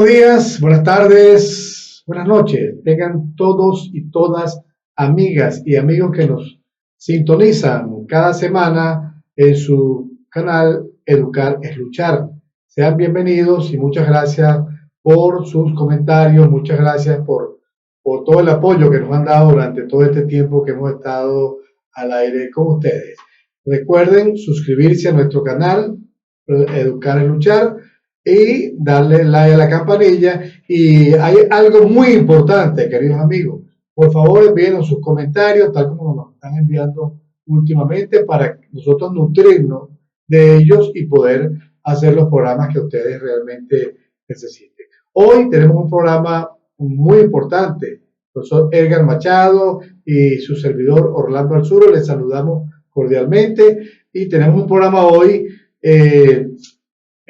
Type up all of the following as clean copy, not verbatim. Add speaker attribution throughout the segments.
Speaker 1: días, buenas tardes, buenas noches. Tengan todos y todas amigas y amigos que nos sintonizan cada semana en su canal Educar es Luchar. Sean bienvenidos y muchas gracias por sus comentarios, muchas gracias por todo el apoyo que nos han dado durante todo este tiempo que hemos estado al aire con ustedes. Recuerden suscribirse a nuestro canal Educar es Luchar y darle like a la campanilla. Y hay algo muy importante, queridos amigos. Por favor, envíenos sus comentarios, tal como nos están enviando últimamente, para nosotros nutrirnos de ellos y poder hacer los programas que ustedes realmente necesiten. Hoy tenemos un programa muy importante. El profesor Edgar Machado y su servidor Orlando Alzuro les saludamos cordialmente y tenemos un programa hoy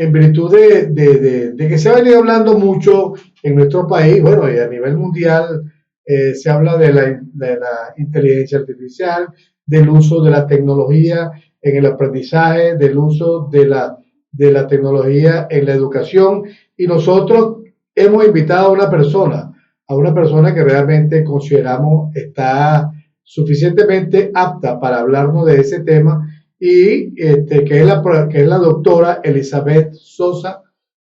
Speaker 1: en virtud de que se ha venido hablando mucho en nuestro país, bueno, y a nivel mundial, se habla de la inteligencia artificial, del uso de la tecnología en el aprendizaje, del uso de la tecnología en la educación, y nosotros hemos invitado a una persona que realmente consideramos está suficientemente apta para hablarnos de ese tema, y que es la doctora Elizabeth Sosa,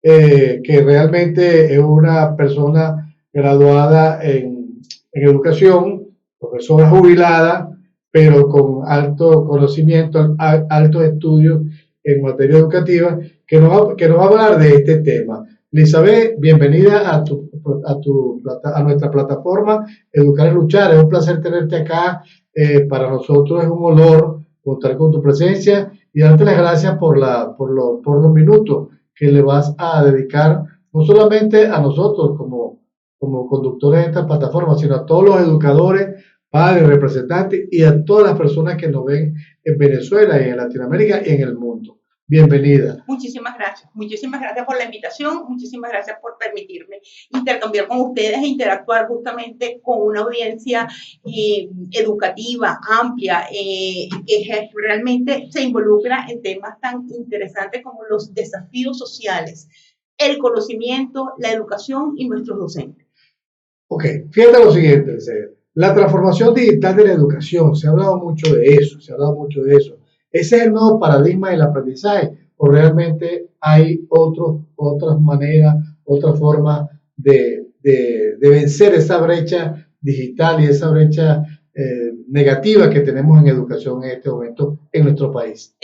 Speaker 1: que realmente es una persona graduada en educación, profesora jubilada, pero con alto conocimiento, altos estudios en materia educativa, que nos va a hablar de este tema. Elizabeth, bienvenida a nuestra plataforma Educar es Luchar. Es un placer tenerte acá. Para nosotros es un honor contar con tu presencia y darte las gracias por los minutos que le vas a dedicar, no solamente a nosotros como conductores de esta plataforma, sino a todos los educadores, padres, representantes y a todas las personas que nos ven en Venezuela y en Latinoamérica y en el mundo. Bienvenida.
Speaker 2: Muchísimas gracias por la invitación, muchísimas gracias por permitirme intercambiar con ustedes e interactuar justamente con una audiencia educativa, amplia, que realmente se involucra en temas tan interesantes como los desafíos sociales, el conocimiento, la educación y nuestros docentes.
Speaker 1: Ok, fíjate lo siguiente, la transformación digital de la educación, se ha hablado mucho de eso. ¿Ese es el nuevo paradigma del aprendizaje o realmente hay otras maneras, otra forma de vencer esa brecha digital y esa brecha negativa que tenemos en educación en este momento en nuestro país?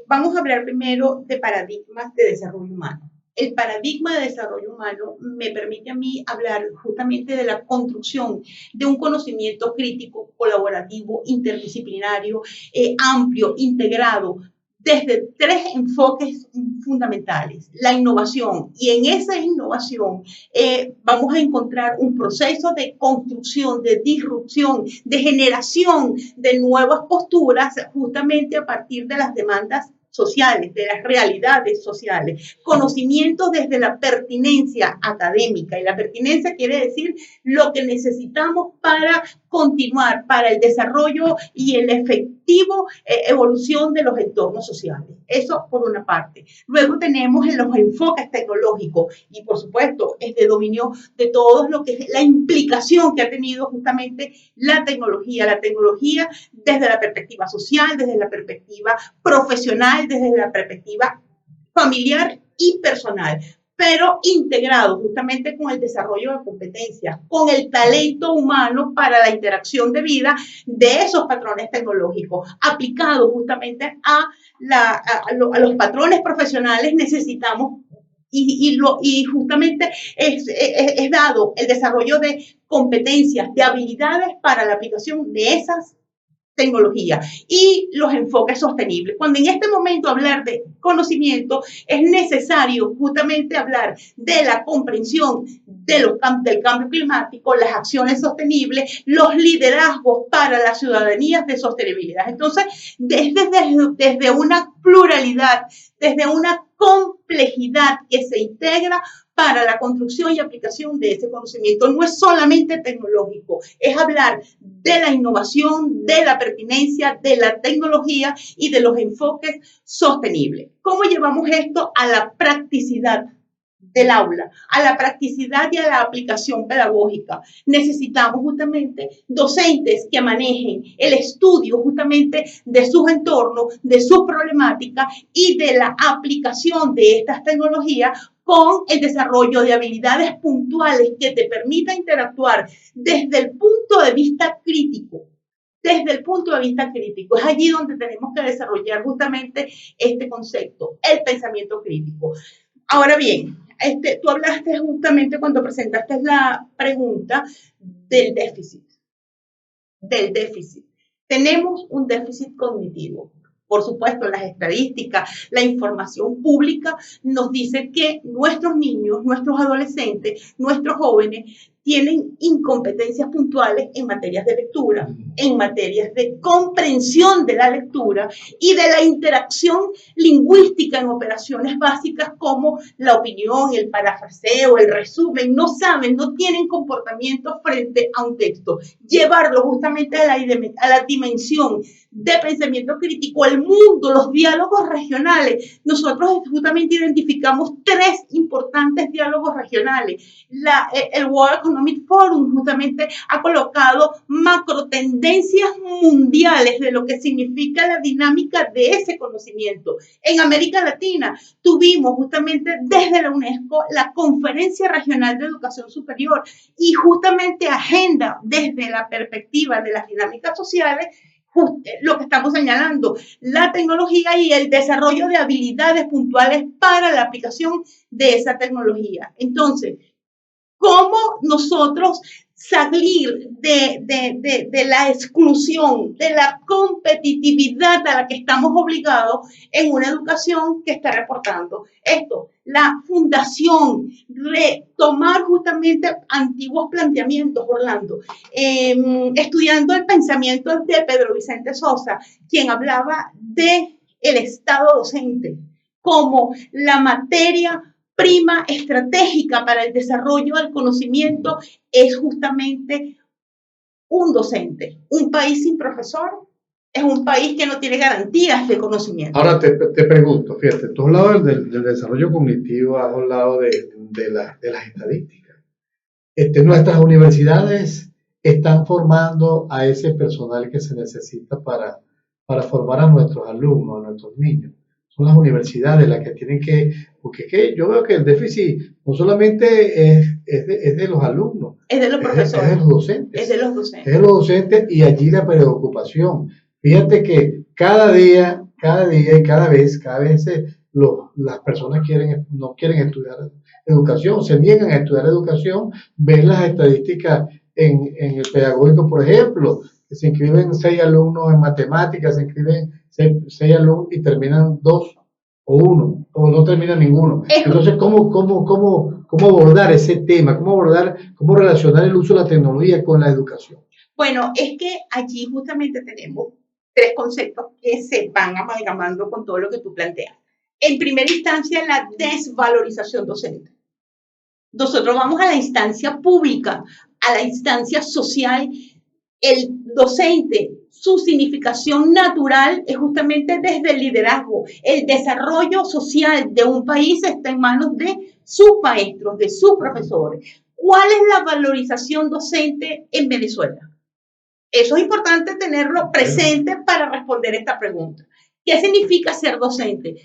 Speaker 2: Vamos a hablar primero de paradigmas de desarrollo humano. El paradigma de desarrollo humano me permite a mí hablar justamente de la construcción de un conocimiento crítico, colaborativo, interdisciplinario, amplio, integrado, desde tres enfoques fundamentales: la innovación, y en esa innovación vamos a encontrar un proceso de construcción, de disrupción, de generación de nuevas posturas justamente a partir de las demandas sociales, de las realidades sociales, conocimiento desde la pertinencia académica, y la pertinencia quiere decir lo que necesitamos para continuar, para el desarrollo y el efectivo evolución de los entornos sociales. Eso por una parte. Luego tenemos los enfoques tecnológicos y por supuesto es de dominio de todos lo que es la implicación que ha tenido justamente la tecnología desde la perspectiva social, desde la perspectiva profesional, desde la perspectiva familiar y personal, pero integrado justamente con el desarrollo de competencias, con el talento humano para la interacción de vida de esos patrones tecnológicos, aplicados justamente a los patrones profesionales. Necesitamos y justamente es dado el desarrollo de competencias, de habilidades para la aplicación de esas tecnología y los enfoques sostenibles. Cuando en este momento hablar de conocimiento es necesario justamente hablar de la comprensión del cambio climático, las acciones sostenibles, los liderazgos para las ciudadanías de sostenibilidad. Entonces, desde una pluralidad, desde una complejidad que se integra para la construcción y aplicación de ese conocimiento. No es solamente tecnológico, es hablar de la innovación, de la pertinencia, de la tecnología y de los enfoques sostenibles. ¿Cómo llevamos esto a la practicidad del aula, a la practicidad y a la aplicación pedagógica. Necesitamos justamente docentes que manejen el estudio justamente de sus entornos, de sus problemáticas y de la aplicación de estas tecnologías con el desarrollo de habilidades puntuales que te permita interactuar desde el punto de vista crítico. Desde el punto de vista crítico. Es allí donde tenemos que desarrollar justamente este concepto, el pensamiento crítico. Ahora bien, tú hablaste justamente cuando presentaste la pregunta del déficit. Tenemos un déficit cognitivo. Por supuesto, las estadísticas, la información pública nos dice que nuestros niños, nuestros adolescentes, nuestros jóvenes tienen incompetencias puntuales en materias de lectura, en materias de comprensión de la lectura y de la interacción lingüística en operaciones básicas como la opinión, el parafraseo, el resumen. No saben, no tienen comportamiento frente a un texto. Llevarlo justamente a la dimensión de pensamiento crítico, el mundo, los diálogos regionales. Nosotros justamente identificamos 3 importantes diálogos regionales. El World Economic Forum justamente ha colocado macro tendencias mundiales de lo que significa la dinámica de ese conocimiento. En América Latina tuvimos justamente desde la UNESCO la Conferencia Regional de Educación Superior y justamente agenda desde la perspectiva de las dinámicas sociales lo que estamos señalando, la tecnología y el desarrollo de habilidades puntuales para la aplicación de esa tecnología. Entonces, ¿cómo nosotros salir de la exclusión, de la competitividad a la que estamos obligados en una educación que está reportando esto? La fundación, retomar justamente antiguos planteamientos, Orlando, estudiando el pensamiento de Pedro Vicente Sosa, quien hablaba de el Estado docente como la materia prima estratégica para el desarrollo del conocimiento es justamente un docente. Un país sin profesor es un país que no tiene garantías de conocimiento.
Speaker 1: Ahora te pregunto, fíjate, tú has hablado del desarrollo cognitivo, has hablado de las estadísticas. Nuestras universidades están formando a ese personal que se necesita para formar a nuestros alumnos, a nuestros niños. Son las universidades las que tienen que, porque yo veo que el déficit no solamente es de los alumnos,
Speaker 2: es de los profesores,
Speaker 1: es de los docentes.
Speaker 2: Es de los docentes.
Speaker 1: Es de los docentes y allí la preocupación. Fíjate que cada día y cada vez las personas no quieren estudiar educación, se niegan a estudiar educación, ven las estadísticas en el pedagógico, por ejemplo, que se inscriben 6 alumnos en matemáticas, se inscriben 6 alumnos y terminan 2 o 1, o no termina ninguno. Entonces, ¿cómo abordar ese tema? ¿Cómo relacionar el uso de la tecnología con la educación?
Speaker 2: Bueno, es que allí justamente tenemos 3 conceptos que se van amalgamando con todo lo que tú planteas. En primera instancia, la desvalorización docente. Nosotros vamos a la instancia pública, a la instancia social. El docente, su significación natural es justamente desde el liderazgo. El desarrollo social de un país está en manos de sus maestros, de sus profesores. ¿Cuál es la valorización docente en Venezuela? Eso es importante tenerlo presente para responder esta pregunta. ¿Qué significa ser docente?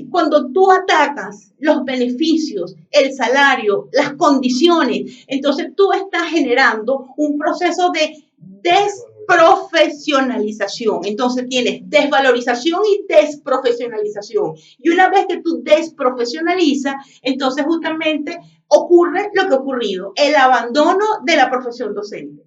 Speaker 2: Cuando tú atacas los beneficios, el salario, las condiciones, entonces tú estás generando un proceso de desprofesionalización. Entonces tienes desvalorización y desprofesionalización. Y una vez que tú desprofesionalizas, entonces justamente ocurre lo que ha ocurrido, el abandono de la profesión docente.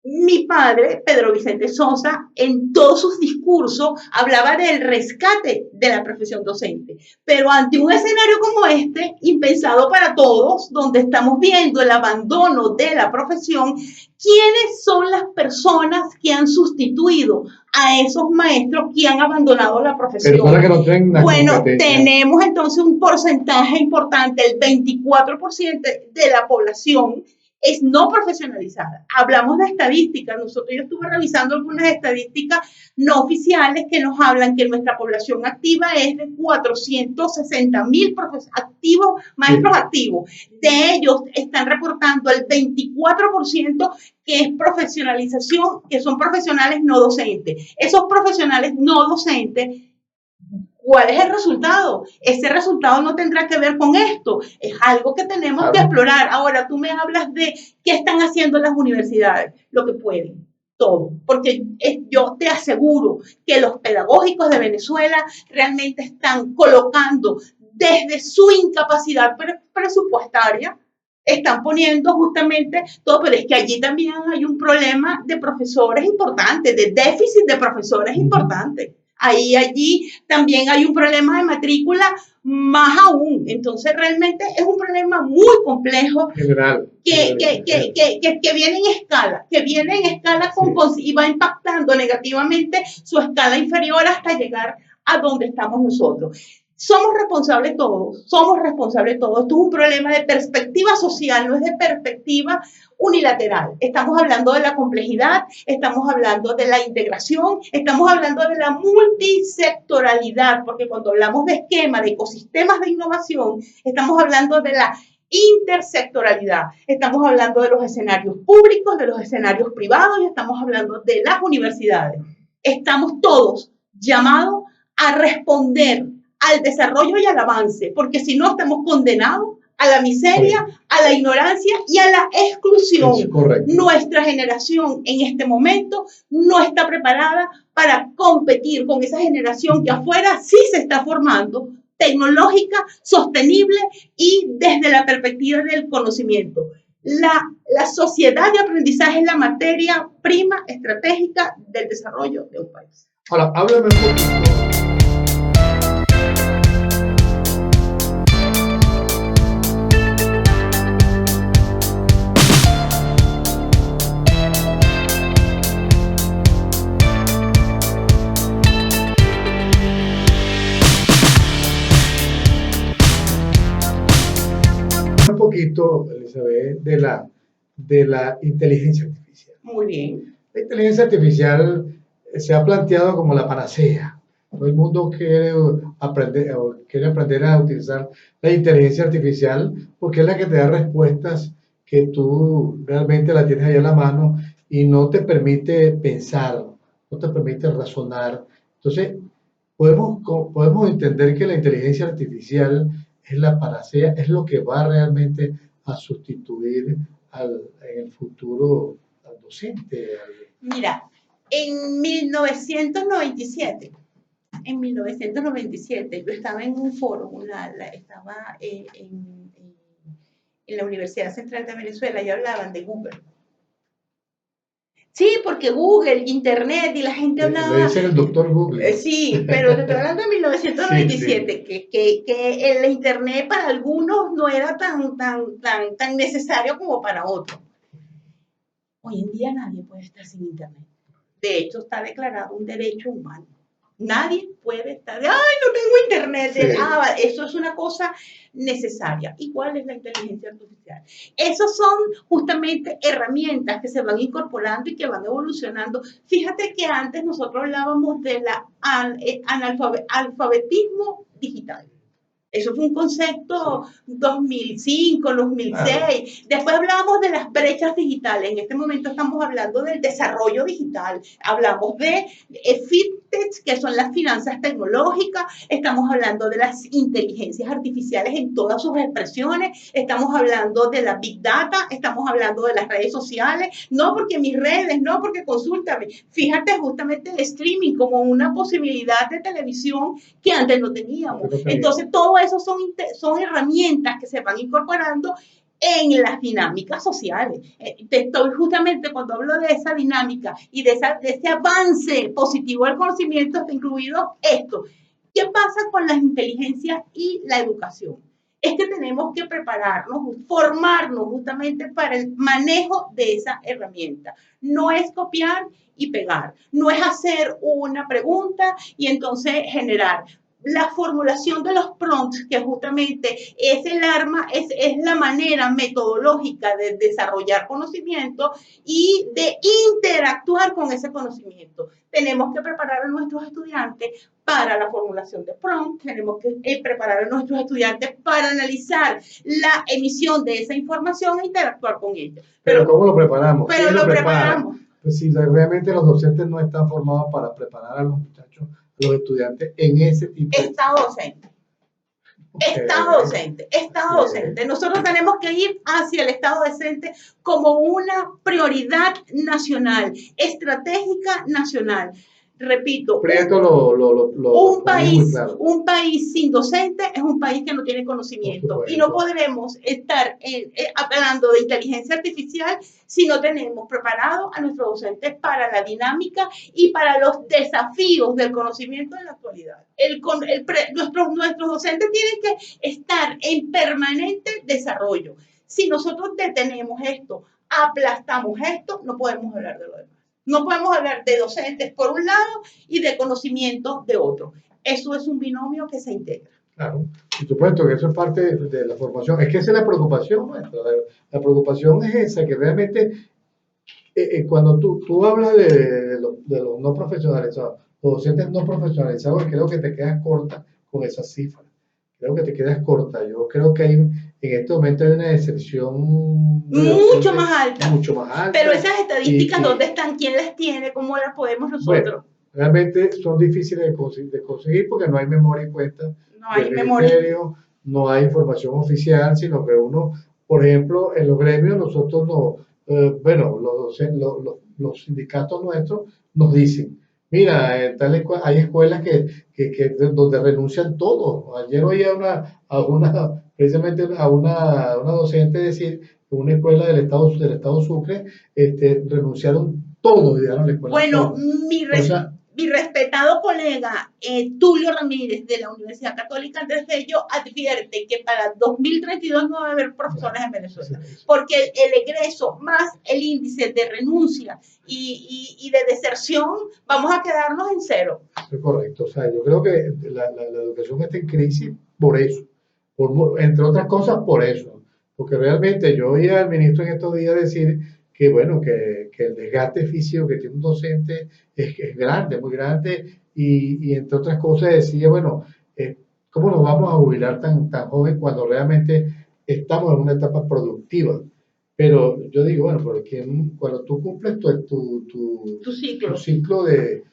Speaker 2: Mi padre, Pedro Vicente Sosa, en todos sus discursos hablaba del rescate de la profesión docente. Pero ante un escenario como este, impensado para todos, donde estamos viendo el abandono de la profesión, ¿quiénes son las personas que han sustituido a esos maestros que han abandonado la profesión?
Speaker 1: Personas que no tienen la
Speaker 2: Bueno, tenemos entonces un porcentaje importante, el 24% de la población es no profesionalizada. Hablamos de estadísticas. Yo estuve revisando algunas estadísticas no oficiales que nos hablan que nuestra población activa es de 460,000 activos, maestros activos. De ellos están reportando el 24% que es profesionalización, que son profesionales no docentes. Esos profesionales no docentes, ¿cuál es el resultado? Ese resultado no tendrá que ver con esto. Es algo que tenemos que explorar. Ahora, tú me hablas de qué están haciendo las universidades. Lo que pueden, todo. Porque yo te aseguro que los pedagógicos de Venezuela realmente están colocando desde su incapacidad presupuestaria, están poniendo justamente todo, pero es que allí también hay un problema de profesores importantes, de déficit de profesores importantes. Allí también hay un problema de matrícula más aún. Entonces, realmente es un problema muy complejo
Speaker 1: general,
Speaker 2: que viene en escala, y va impactando negativamente su escala inferior hasta llegar a donde estamos nosotros. Somos responsables todos. Esto es un problema de perspectiva social, no es de perspectiva unilateral. Estamos hablando de la complejidad, estamos hablando de la integración, estamos hablando de la multisectoralidad, porque cuando hablamos de esquema, de ecosistemas de innovación, estamos hablando de la intersectoralidad. Estamos hablando de los escenarios públicos, de los escenarios privados y estamos hablando de las universidades. Estamos todos llamados a responder al desarrollo y al avance, porque si no estamos condenados a la miseria, a la ignorancia y a la exclusión. Nuestra generación en este momento no está preparada para competir con esa generación que afuera sí se está formando, tecnológica, sostenible y desde la perspectiva del conocimiento. La sociedad de aprendizaje es la materia prima estratégica del desarrollo de un país.
Speaker 1: Ahora, háblame un poquito. Poquito, Elizabeth, de la inteligencia artificial.
Speaker 2: Muy bien.
Speaker 1: La inteligencia artificial se ha planteado como la panacea. Todo el mundo quiere aprender a utilizar la inteligencia artificial porque es la que te da respuestas que tú realmente la tienes ahí a la mano y no te permite pensar, no te permite razonar. Entonces, podemos entender que la inteligencia artificial es la panacea, es lo que va realmente a sustituir en el futuro al docente.
Speaker 2: Mira, en 1997, yo estaba en un foro, estaba en la Universidad Central de Venezuela y hablaban de Google. Sí, porque Google, Internet y la gente hablaba...
Speaker 1: Le dicen el doctor Google.
Speaker 2: Sí, pero te estoy hablando de 1997, sí. Que el Internet para algunos no era tan necesario como para otros. Hoy en día nadie puede estar sin Internet. De hecho, está declarado un derecho humano. Nadie puede estar, ¡ay, no tengo Internet! Sí. Eso es una cosa necesaria. ¿Y cuál es la inteligencia artificial? Esas son justamente herramientas que se van incorporando y que van evolucionando. Fíjate que antes nosotros hablábamos de la alfabetismo digital. Eso fue un concepto 2005, 2006. Claro. Después hablábamos de las brechas digitales. En este momento estamos hablando del desarrollo digital. Hablamos de fintech, que son las finanzas tecnológicas. Estamos hablando de las inteligencias artificiales en todas sus expresiones. Estamos hablando de la big data. Estamos hablando de las redes sociales. No porque mis redes, no porque consúltame. Fíjate justamente el streaming como una posibilidad de televisión que antes no teníamos. Entonces, todo eso son herramientas que se van incorporando en las dinámicas sociales. Estoy justamente cuando hablo de esa dinámica y de ese avance positivo del conocimiento, está incluido esto. ¿Qué pasa con las inteligencias y la educación? Es que tenemos que prepararnos, formarnos justamente para el manejo de esa herramienta. No es copiar y pegar, no es hacer una pregunta y entonces generar. la formulación de los prompts, que justamente es el arma, es la manera metodológica de desarrollar conocimiento y de interactuar con ese conocimiento. Tenemos que preparar a nuestros estudiantes para la formulación de prompts, tenemos que preparar a nuestros estudiantes para analizar la emisión de esa información e interactuar con ella.
Speaker 1: Pero ¿cómo lo preparamos?
Speaker 2: Pero lo preparamos.
Speaker 1: Pues si realmente los docentes no están formados para preparar a los muchachos, a los estudiantes en ese tipo de...
Speaker 2: Estado docente. Estado docente, Estado docente. Nosotros tenemos que ir hacia el Estado docente como una prioridad nacional, estratégica nacional. Repito, un país sin docente es un país que no tiene conocimiento y no podremos estar hablando de inteligencia artificial si no tenemos preparados a nuestros docentes para la dinámica y para los desafíos del conocimiento en la actualidad. Nuestros docentes tienen que estar en permanente desarrollo. Si nosotros detenemos esto, aplastamos esto, no podemos hablar de lo demás. No podemos hablar de docentes por un lado y de conocimiento de otro. Eso es un binomio que se integra.
Speaker 1: Claro, por supuesto que eso es parte de la formación. Es que esa es la preocupación nuestra. La preocupación es esa, que realmente cuando tú hablas de los no profesionalizados, los docentes no profesionalizados, creo que te quedas corta con esas cifras. Creo que te quedas corta. Yo creo que en este momento hay una deserción
Speaker 2: mucho más alta.
Speaker 1: Mucho más alta.
Speaker 2: Pero esas estadísticas, ¿dónde están? ¿Quién las tiene? ¿Cómo las podemos nosotros?
Speaker 1: Bueno, realmente son difíciles de conseguir porque no hay memoria y cuenta.
Speaker 2: No hay memoria.
Speaker 1: No hay información oficial, sino que uno, por ejemplo, en los gremios, nosotros los sindicatos nuestros nos dicen, mira, hay escuelas donde renuncian todos. Ayer oía precisamente a una docente decir que una escuela del estado Sucre renunciaron todos y dejaron la escuela.
Speaker 2: Bueno, mi respetado colega Tulio Ramírez de la Universidad Católica Andrés Bello advierte que para 2032 no va a haber profesores en Venezuela, porque el egreso más el índice de renuncia y de deserción, vamos a quedarnos en cero.
Speaker 1: Es correcto, o sea, yo creo que la educación está en crisis por eso, entre otras cosas por eso, porque realmente yo oí al ministro en estos días decir que bueno, que el desgaste físico que tiene un docente es grande, muy grande, y entre otras cosas decía, bueno, ¿cómo nos vamos a jubilar tan joven cuando realmente estamos en una etapa productiva? Pero yo digo, bueno, porque cuando tú cumples tu ciclo de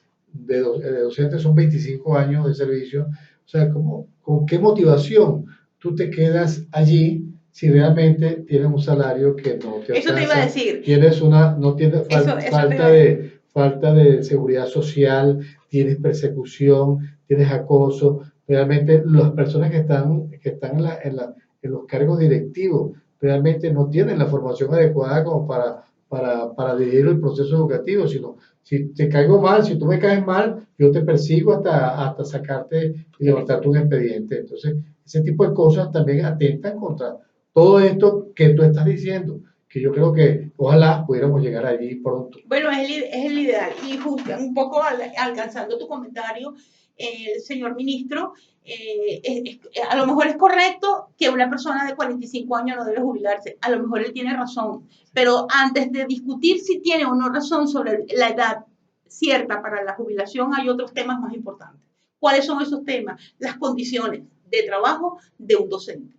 Speaker 1: docente, son 25 años de servicio, o sea, ¿con qué motivación tú te quedas allí si realmente tienes un salario que no te alcanza?
Speaker 2: Eso te iba a decir.
Speaker 1: No tienes falta de seguridad social, tienes persecución, tienes acoso. Realmente las personas que están en los cargos directivos realmente no tienen la formación adecuada como para dirigir el proceso educativo, sino si te caigo mal, si tú me caes mal, yo te persigo hasta sacarte y levantarte un expediente. Entonces, ese tipo de cosas también atentan contra todo esto que tú estás diciendo, que yo creo que ojalá pudiéramos llegar allí pronto.
Speaker 2: Bueno, es el ideal. Y justo un poco alcanzando tu comentario, señor ministro, a lo mejor es correcto que una persona de 45 años no debe jubilarse. A lo mejor él tiene razón. Pero antes de discutir si tiene o no razón sobre la edad cierta para la jubilación, hay otros temas más importantes. ¿Cuáles son esos temas? Las condiciones de trabajo de un docente.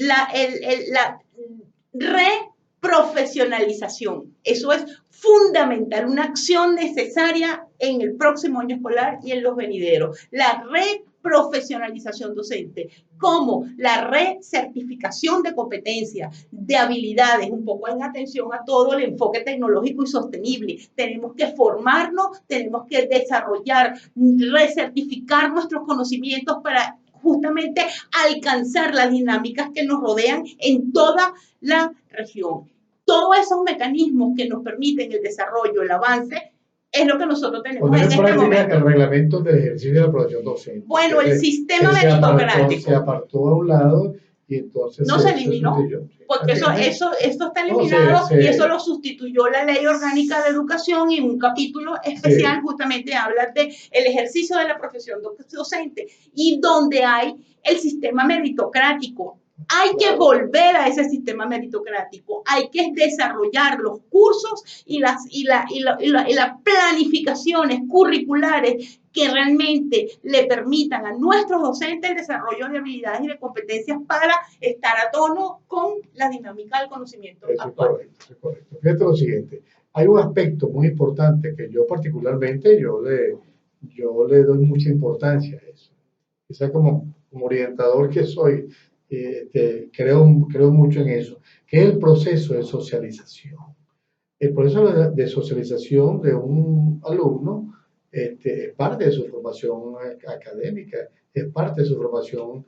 Speaker 2: La reprofesionalización. Eso es fundamental, una acción necesaria en el próximo año escolar y en los venideros. La reprofesionalización docente, como la recertificación de competencias, de habilidades, un poco en atención a todo el enfoque tecnológico y sostenible. Tenemos que formarnos, tenemos que desarrollar, recertificar nuestros conocimientos para justamente alcanzar las dinámicas que nos rodean en toda la región. Todos esos mecanismos que nos permiten el desarrollo, el avance, es lo que nosotros tenemos
Speaker 1: en este momento. El reglamento del ejercicio de la profesión docente.
Speaker 2: Bueno, el sistema meritocrático.
Speaker 1: Se apartó a un lado y entonces
Speaker 2: no se eliminó,
Speaker 1: sustituyó.
Speaker 2: porque eso está eliminado y eso lo sustituyó la Ley Orgánica de Educación, y un capítulo especial justamente habla de el ejercicio de la profesión docente, y donde hay el sistema meritocrático. Hay que volver a ese sistema meritocrático, hay que desarrollar los cursos y las planificaciones curriculares que realmente le permitan a nuestros docentes el desarrollo de habilidades y de competencias para estar a tono con la dinámica del conocimiento actual.
Speaker 1: Eso es correcto. Fíjate lo siguiente, hay un aspecto muy importante que yo particularmente, yo le doy mucha importancia a eso. Quizá como orientador que soy, creo mucho en eso, que es el proceso de socialización. El proceso de socialización de un alumno es parte de su formación académica, es parte de su formación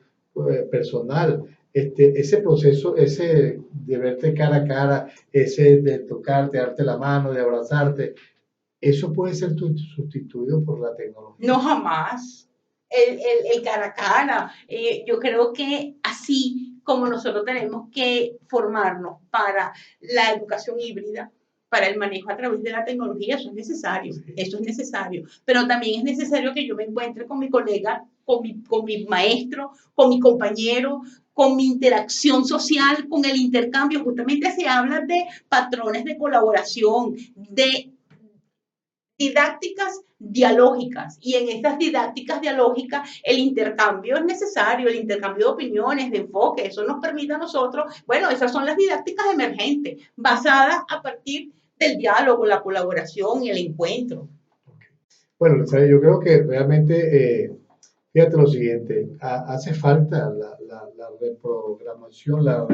Speaker 1: personal. Ese proceso, ese de verte cara a cara, ese de tocarte, darte la mano, de abrazarte, eso puede ser sustituido por la tecnología.
Speaker 2: No, jamás. El cara a cara. Yo creo que así como nosotros tenemos que formarnos para la educación híbrida, para el manejo a través de la tecnología, eso es necesario, pero también es necesario que yo me encuentre con mi colega, con mi maestro, con mi compañero, con mi interacción social, con el intercambio. Justamente se habla de patrones de colaboración, de didácticas dialógicas, y en estas didácticas dialógicas el intercambio es necesario, el intercambio de opiniones, de enfoque, eso nos permite a nosotros, bueno, esas son las didácticas emergentes, basadas a partir del diálogo, la colaboración y el encuentro.
Speaker 1: Bueno, yo creo que realmente, fíjate lo siguiente, hace falta la reprogramación, la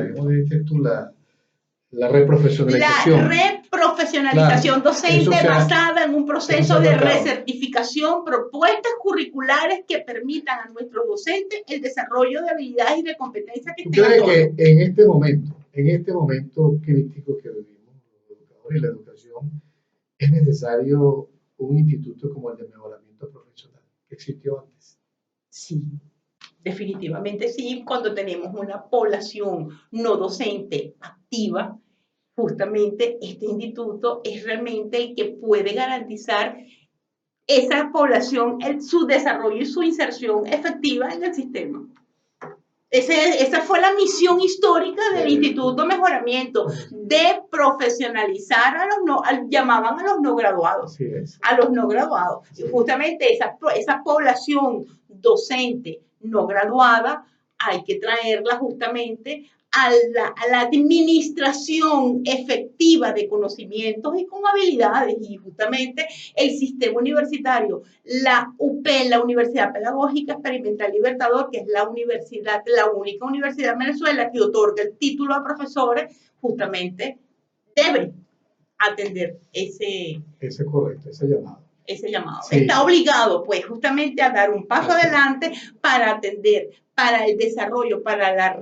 Speaker 1: reprofesionalización.
Speaker 2: La reprofesionalización docente basada en un proceso de recertificación, propuestas curriculares que permitan a nuestros docentes el desarrollo de habilidades y de competencias que
Speaker 1: tengan. ¿Tú crees que en este momento crítico que vivimos, los educadores y la educación, es necesario un instituto como el de mejoramiento profesional que existió antes?
Speaker 2: Sí. Definitivamente sí, cuando tenemos una población no docente activa, justamente este instituto es realmente el que puede garantizar esa población, su desarrollo y su inserción efectiva en el sistema. Esa fue la misión histórica del Instituto Mejoramiento, de profesionalizar llamaban a los no graduados, a los no graduados. Y justamente esa población docente no graduada hay que traerla justamente a la administración efectiva de conocimientos y con habilidades. Y justamente el sistema universitario, la UPE, la Universidad Pedagógica Experimental Libertador, que es la única universidad en Venezuela que otorga el título a profesores, justamente debe atender ese
Speaker 1: llamado.
Speaker 2: Ese llamado. Sí. Está obligado, pues, justamente a dar un paso adelante para atender, para el desarrollo, para la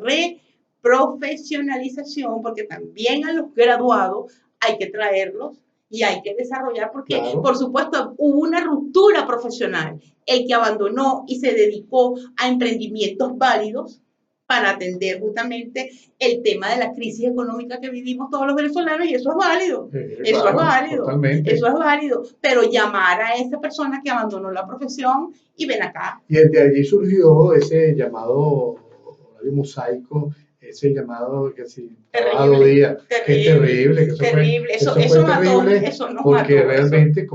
Speaker 2: reprofesionalización, porque también a los graduados hay que traerlos y hay que desarrollar, porque, por supuesto, hubo una ruptura profesional. El que abandonó y se dedicó a emprendimientos válidos para atender justamente el tema de la crisis económica que vivimos todos los venezolanos, y eso es válido, eso es válido, totalmente. Eso es válido, pero llamar a esa persona que abandonó la profesión y ven acá.
Speaker 1: Y de allí surgió ese llamado horario mosaico, ese llamado que si trabajado día, que es terrible, que
Speaker 2: terrible, eso fue
Speaker 1: terrible,
Speaker 2: eso nos
Speaker 1: porque
Speaker 2: mató,
Speaker 1: realmente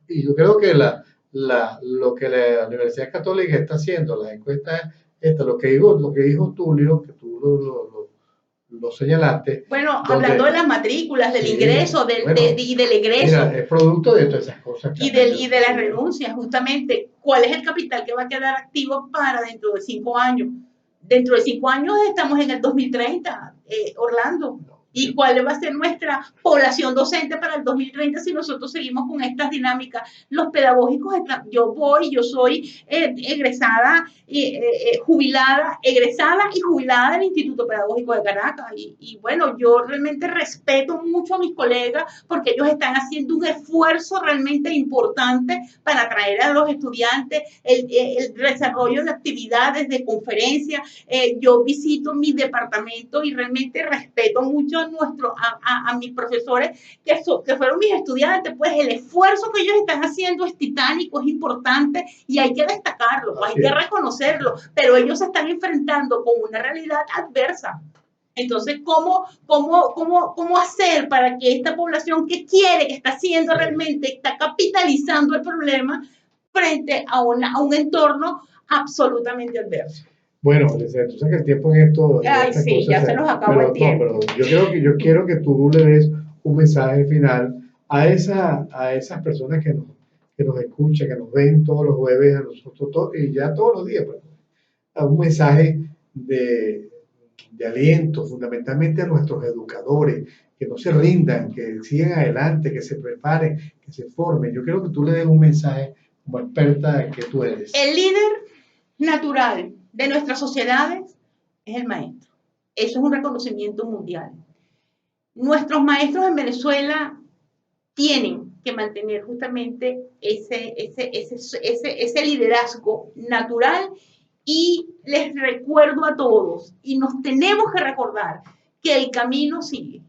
Speaker 1: y yo creo que lo que la Universidad Católica está haciendo, las encuestas, lo que dijo Tulio, que tú lo señalaste.
Speaker 2: Bueno, hablando de las matrículas, del ingreso y del egreso.
Speaker 1: Mira, es producto de todas esas cosas.
Speaker 2: Y de las renuncias, justamente, ¿cuál es el capital que va a quedar activo para dentro de 5 años? Dentro de 5 años estamos en el 2030, Orlando. ¿Y cuál va a ser nuestra población docente para el 2030 si nosotros seguimos con estas dinámicas? Los pedagógicos, yo soy egresada, jubilada, egresada y jubilada del Instituto Pedagógico de Caracas. Bueno, yo realmente respeto mucho a mis colegas porque ellos están haciendo un esfuerzo realmente importante para atraer a los estudiantes, el desarrollo de actividades, de conferencias. Yo visito mi departamento y realmente respeto mucho a mis profesores que fueron mis estudiantes, pues el esfuerzo que ellos están haciendo es titánico, es importante y hay que destacarlo, hay que reconocerlo, pero ellos se están enfrentando con una realidad adversa. Entonces, ¿cómo hacer para que esta población que quiere, que está haciendo realmente, está capitalizando el problema frente a un entorno absolutamente adverso?
Speaker 1: Bueno, Elizabeth, tú sabes que el tiempo en esto...
Speaker 2: Ay, sí, ya se nos acabó el tiempo.
Speaker 1: No, pero yo quiero que tú le des un mensaje final a esas personas que nos escuchan, que nos ven todos los jueves, a nosotros y ya todos los días, pues, a un mensaje de aliento, fundamentalmente a nuestros educadores, que no se rindan, que sigan adelante, que se preparen, que se formen. Yo quiero que tú le des un mensaje como experta que tú eres.
Speaker 2: El líder natural de nuestras sociedades es el maestro. Eso es un reconocimiento mundial. Nuestros maestros en Venezuela tienen que mantener justamente ese liderazgo natural y les recuerdo a todos y nos tenemos que recordar que el camino sigue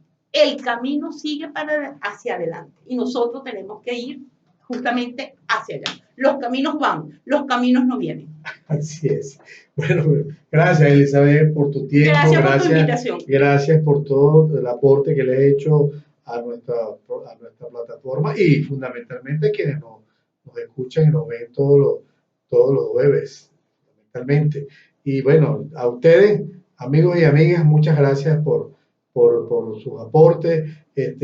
Speaker 2: hacia adelante y nosotros tenemos que ir justamente hacia allá. Los caminos van, los caminos no vienen.
Speaker 1: Así es. Bueno, gracias Elizabeth por tu tiempo.
Speaker 2: Gracias por tu invitación.
Speaker 1: Gracias por todo el aporte que le he hecho a nuestra plataforma y fundamentalmente a quienes nos escuchan y nos ven todos los jueves, fundamentalmente. Y bueno, a ustedes, amigos y amigas, muchas gracias por sus aportes.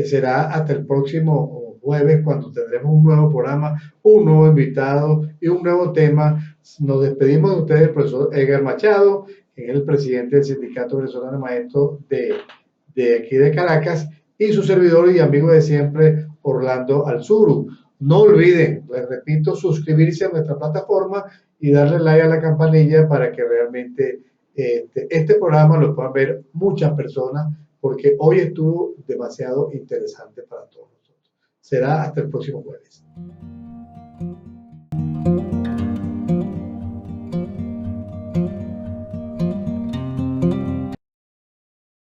Speaker 1: Será hasta el próximo jueves cuando tendremos un nuevo programa, un nuevo invitado y un nuevo tema. Nos despedimos de ustedes, el profesor Edgar Machado, que es el presidente del Sindicato Venezolano de Maestros de aquí de Caracas, y su servidor y amigo de siempre, Orlando Alzuru. No olviden, les repito, suscribirse a nuestra plataforma y darle like a la campanilla para que realmente este programa lo puedan ver muchas personas, porque hoy estuvo demasiado interesante para todos nosotros. Será hasta el próximo jueves.